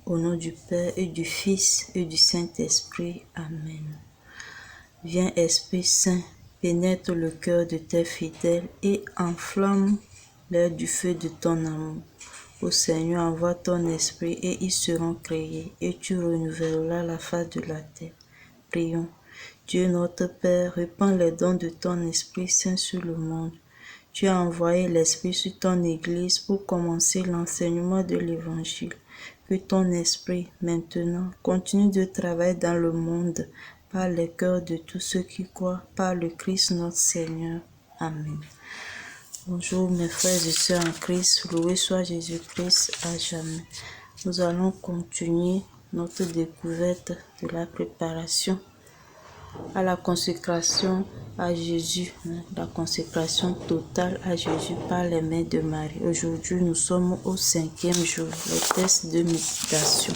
Au nom du Père et du Fils et du Saint-Esprit. Amen. Viens Esprit Saint, pénètre le cœur de tes fidèles et enflamme-leur du feu de ton amour. Ô Seigneur, envoie ton esprit et ils seront créés et tu renouvelleras la face de la terre. Prions. Dieu notre Père, répands les dons de ton Esprit Saint sur le monde. Tu as envoyé l'Esprit sur ton Église pour commencer l'enseignement de l'Évangile. Que ton Esprit, maintenant, continue de travailler dans le monde par les cœurs de tous ceux qui croient, par le Christ notre Seigneur. Amen. Bonjour mes frères et sœurs en Christ, loué soit Jésus-Christ à jamais. Nous allons continuer notre découverte de la préparation à la consécration à Jésus, la consécration totale à Jésus par les mains de Marie. Aujourd'hui, nous sommes au 5e jour, le test de méditation.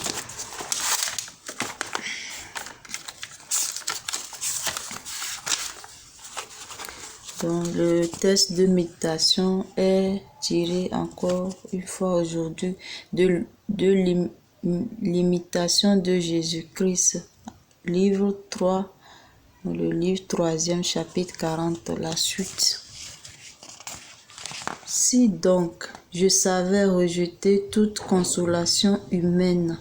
Donc, le test de méditation est tiré encore une fois aujourd'hui de l'imitation de Jésus-Christ, livre 3, le livre 3e, chapitre 40, la suite. Si donc je savais rejeter toute consolation humaine,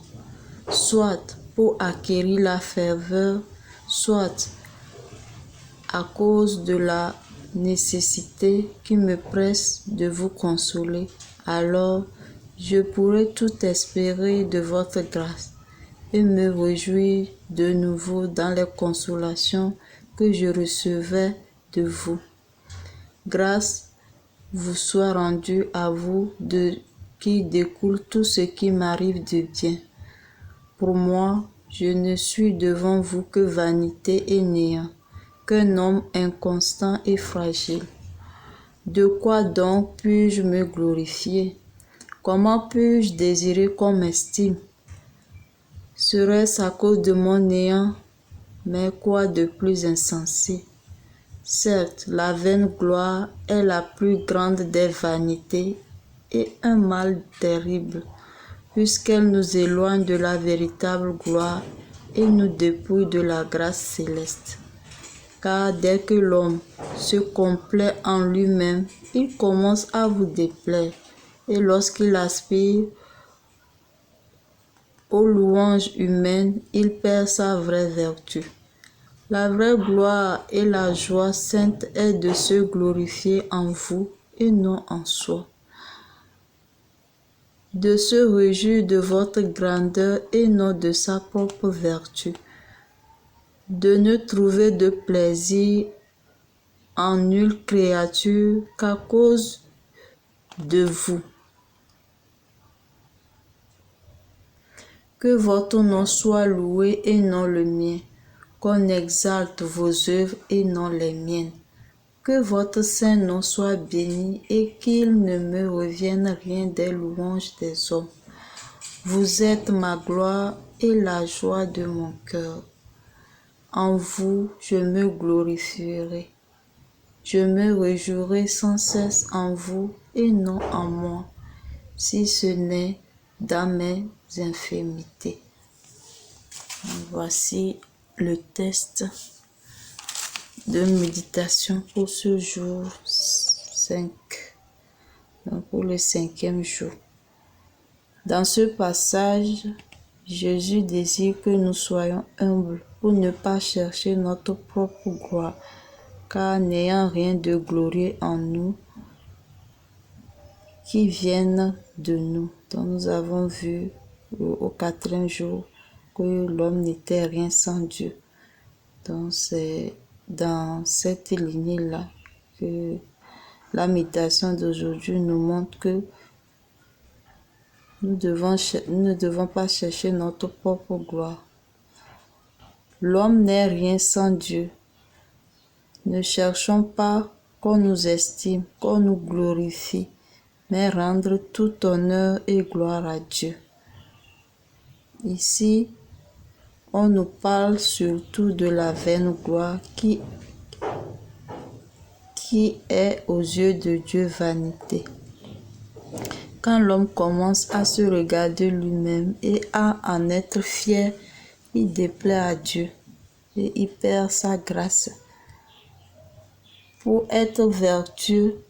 soit pour acquérir la ferveur, soit à cause de la nécessité qui me presse de vous consoler, alors je pourrais tout espérer de votre grâce et me réjouir de nouveau dans les consolations que je recevais de vous. Grâce vous soit rendue à vous de qui découle tout ce qui m'arrive de bien. Pour moi, je ne suis devant vous que vanité et néant, qu'un homme inconstant et fragile. De quoi donc puis-je me glorifier? Comment puis-je désirer qu'on m'estime? Serait-ce à cause de mon néant? Mais quoi de plus insensé? Certes, la vaine gloire est la plus grande des vanités et un mal terrible, puisqu'elle nous éloigne de la véritable gloire et nous dépouille de la grâce céleste. Car dès que l'homme se complaît en lui-même, il commence à vous déplaire, et lorsqu'il aspire aux louanges humaines, il perd sa vraie vertu. La vraie gloire et la joie sainte est de se glorifier en vous et non en soi, de se réjouir de votre grandeur et non de sa propre vertu, de ne trouver de plaisir en nulle créature qu'à cause de vous. Que votre nom soit loué et non le mien, qu'on exalte vos œuvres et non les miennes. Que votre saint nom soit béni et qu'il ne me revienne rien des louanges des hommes. Vous êtes ma gloire et la joie de mon cœur. En vous, je me glorifierai. Je me réjouirai sans cesse en vous et non en moi, si ce n'est dans mes infirmités. Voici le test de méditation pour ce jour 5, donc pour le 5e jour. Dans ce passage, Jésus désire que nous soyons humbles pour ne pas chercher notre propre gloire, car n'ayant rien de glorieux en nous qui vienne de nous. Donc nous avons vu au 4e jour que l'homme n'était rien sans Dieu. Donc c'est dans cette lignée-là que la méditation d'aujourd'hui nous montre que nous ne devons pas chercher notre propre gloire. L'homme n'est rien sans Dieu. Ne cherchons pas qu'on nous estime, qu'on nous glorifie, mais rendre tout honneur et gloire à Dieu. Ici, on nous parle surtout de la vaine gloire qui est aux yeux de Dieu vanité. Quand l'homme commence à se regarder lui-même et à en être fier, il déplaît à Dieu et il perd sa grâce. Pour être vertueux,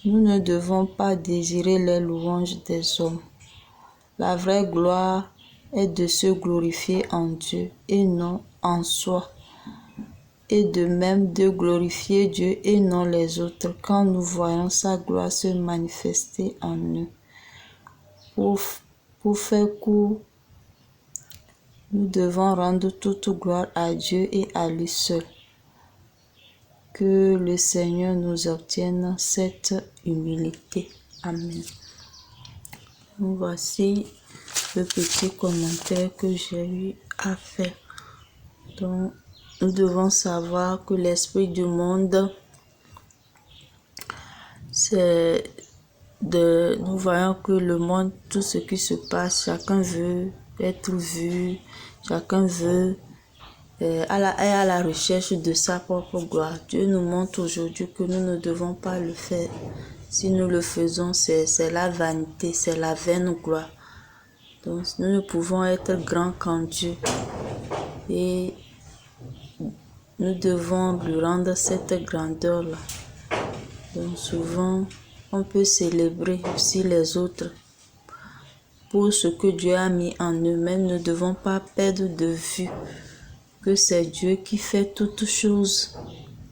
nous ne devons pas désirer les louanges des hommes. La vraie gloire est de se glorifier en Dieu et non en soi. Et de même de glorifier Dieu et non les autres quand nous voyons sa gloire se manifester en nous. Pour faire court, nous devons rendre toute gloire à Dieu et à lui seul. Que le Seigneur nous obtienne cette humilité. Amen. Voici le petit commentaire que j'ai eu à faire. Donc, nous devons savoir que l'esprit du monde, nous voyons que le monde, tout ce qui se passe, chacun veut être vu, chacun veut est à la recherche de sa propre gloire. Dieu nous montre aujourd'hui que nous ne devons pas le faire. Si nous le faisons, c'est la vanité, c'est la vaine gloire. Donc, nous ne pouvons être grands qu'en Dieu. Et nous devons lui rendre cette grandeur-là. Donc, souvent, on peut célébrer aussi les autres pour ce que Dieu a mis en eux, mais nous ne devons pas perdre de vue que c'est Dieu qui fait toutes choses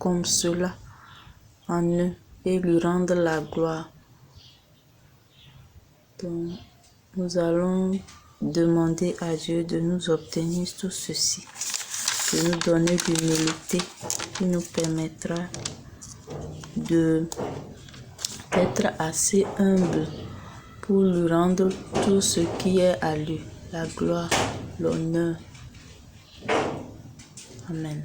comme cela en eux et lui rendre la gloire. Donc, nous allons demander à Dieu de nous obtenir tout ceci, de nous donner l'humilité qui nous permettra d'être assez humble pour lui rendre tout ce qui est à lui, la gloire, l'honneur. Amen.